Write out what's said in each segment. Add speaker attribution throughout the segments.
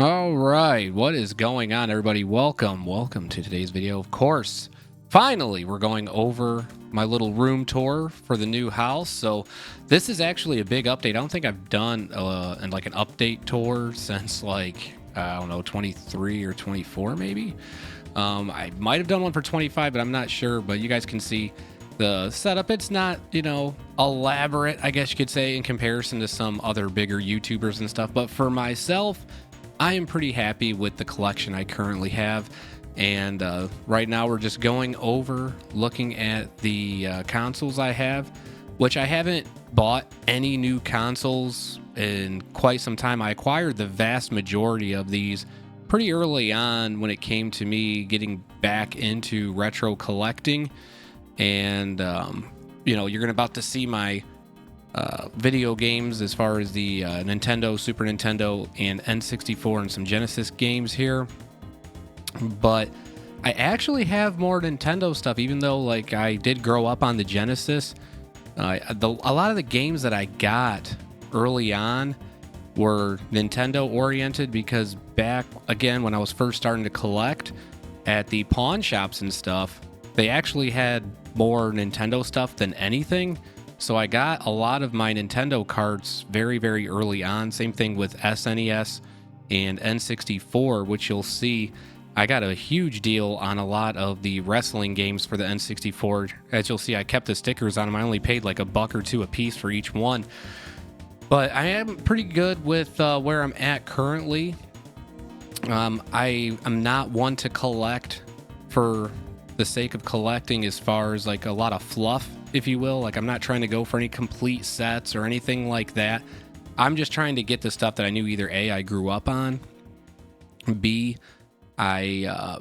Speaker 1: All right, what is going on, everybody? Welcome to today's video. Of course, finally, we're going over my little room tour for the new house. So this is actually a big update. I don't think I've done an update tour since I don't know, 23 or 24 maybe. I might have done one for 25, but I'm not sure. But you guys can see the setup. It's not, elaborate, I guess you could say, in comparison to some other bigger YouTubers and stuff. But for myself, I am pretty happy with the collection I currently have. And right now we're just going over looking at the consoles I have, which I haven't bought any new consoles in quite some time. I acquired the vast majority of these pretty early on when it came to me getting back into retro collecting. And, you're about to see my video games as far as the Nintendo, Super Nintendo, and N64 and some Genesis games here. But I actually have more Nintendo stuff, even though I did grow up on the Genesis. A lot of the games that I got early on were Nintendo oriented, because back again when I was first starting to collect at the pawn shops and stuff, they actually had more Nintendo stuff than anything. So I got a lot of my Nintendo carts very, very early on. Same thing with SNES and N64, which you'll see I got a huge deal on a lot of the wrestling games for the N64. As you'll see, I kept the stickers on them. I only paid like $1 or $2 a piece for each one. But I am pretty good with where I'm at currently. I am not one to collect for the sake of collecting, as far as a lot of fluff, if you will. I'm not trying to go for any complete sets or anything like that. I'm just trying to get the stuff that I knew either A, I grew up on, B, I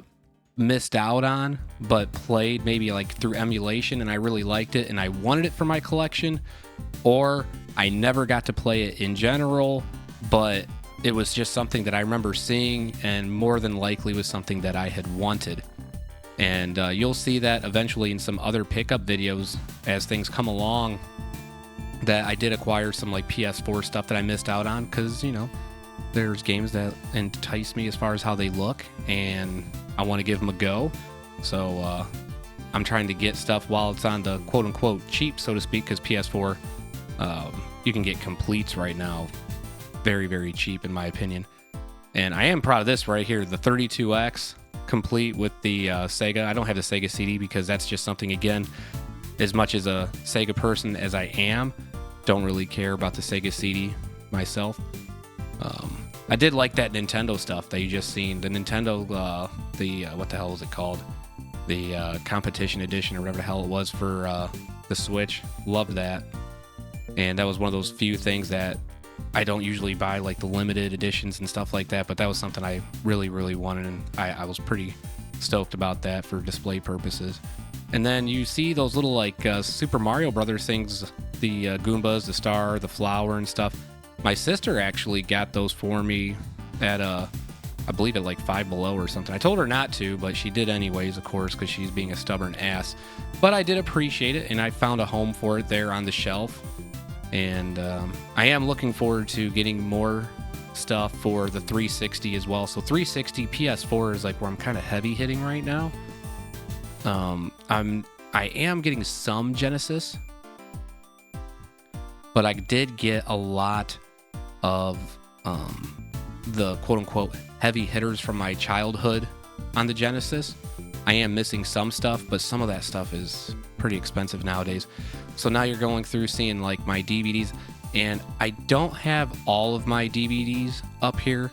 Speaker 1: missed out on but played maybe through emulation and I really liked it and I wanted it for my collection, or I never got to play it in general, but it was just something that I remember seeing and more than likely was something that I had wanted. And you'll see that eventually in some other pickup videos as things come along, that I did acquire some PS4 stuff that I missed out on, because there's games that entice me as far as how they look and I want to give them a go. So I'm trying to get stuff while it's on the quote-unquote cheap, so to speak, because PS4, you can get completes right now very, very cheap in my opinion. And I am proud of this right here, the 32X complete with the Sega. I don't have the Sega CD because that's just something, again, as much as a Sega person as I am, don't really care about the Sega CD myself. I did like that Nintendo stuff that you just seen. The Nintendo, what the hell was it called? The competition edition or whatever the hell it was for the Switch. Loved that. And that was one of those few things that I don't usually buy, the limited editions and stuff like that, but that was something I really, really wanted, and I was pretty stoked about that for display purposes. And then you see those little Super Mario Brothers things, the Goombas, the star, the flower and stuff. My sister actually got those for me at I believe at Five Below or something. I told her not to, but she did anyways, of course, because she's being a stubborn ass. But I did appreciate it, and I found a home for it there on the shelf. And I am looking forward to getting more stuff for the 360 as well. So 360, PS4 is where I'm kind of heavy hitting right now. I am getting some Genesis, but I did get a lot of the quote-unquote heavy hitters from my childhood on the Genesis. I am missing some stuff, but some of that stuff is pretty expensive nowadays. So now you're going through seeing my DVDs, and I don't have all of my DVDs up here.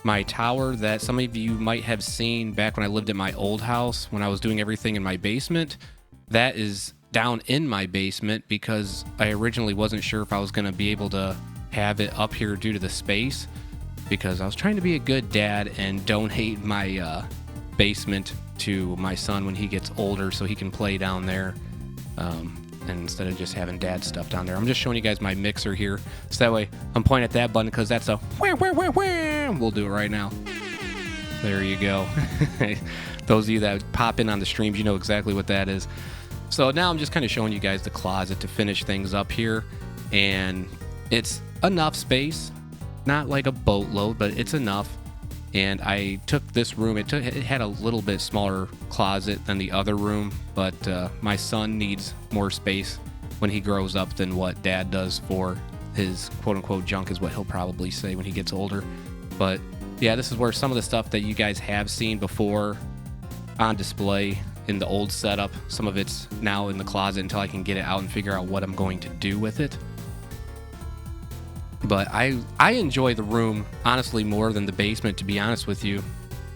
Speaker 1: My tower that some of you might have seen back when I lived at my old house, when I was doing everything in my basement, that is down in my basement because I originally wasn't sure if I was going to be able to have it up here due to the space, because I was trying to be a good dad and donate my basement to my son when he gets older so he can play down there. And instead of just having dad stuff down there, I'm just showing you guys my mixer here, so that way I'm pointing at that button because that's a wham, wham, wham, wham. We'll do it right now. There you go. Those of you that pop in on the streams, you know exactly what that is. So now I'm just kind of showing you guys the closet to finish things up here, and it's enough space, not like a boatload, but it's enough. And I took this room, it had a little bit smaller closet than the other room, but my son needs more space when he grows up than what dad does for his quote-unquote junk, is what he'll probably say when he gets older. But yeah, this is where some of the stuff that you guys have seen before on display in the old setup, some of it's now in the closet until I can get it out and figure out what I'm going to do with it. But I enjoy the room, honestly, more than the basement, to be honest with you.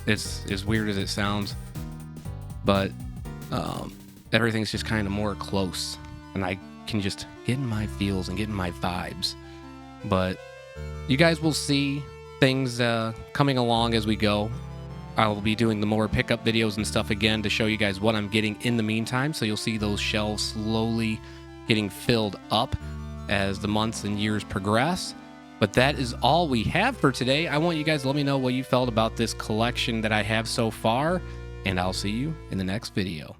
Speaker 1: It's as weird as it sounds. But everything's just kind of more close. And I can just get in my feels and get in my vibes. But you guys will see things coming along as we go. I will be doing the more pickup videos and stuff again to show you guys what I'm getting in the meantime. So you'll see those shelves slowly getting filled up as the months and years progress. But that is all we have for today. I want you guys to let me know what you felt about this collection that I have so far, and I'll see you in the next video.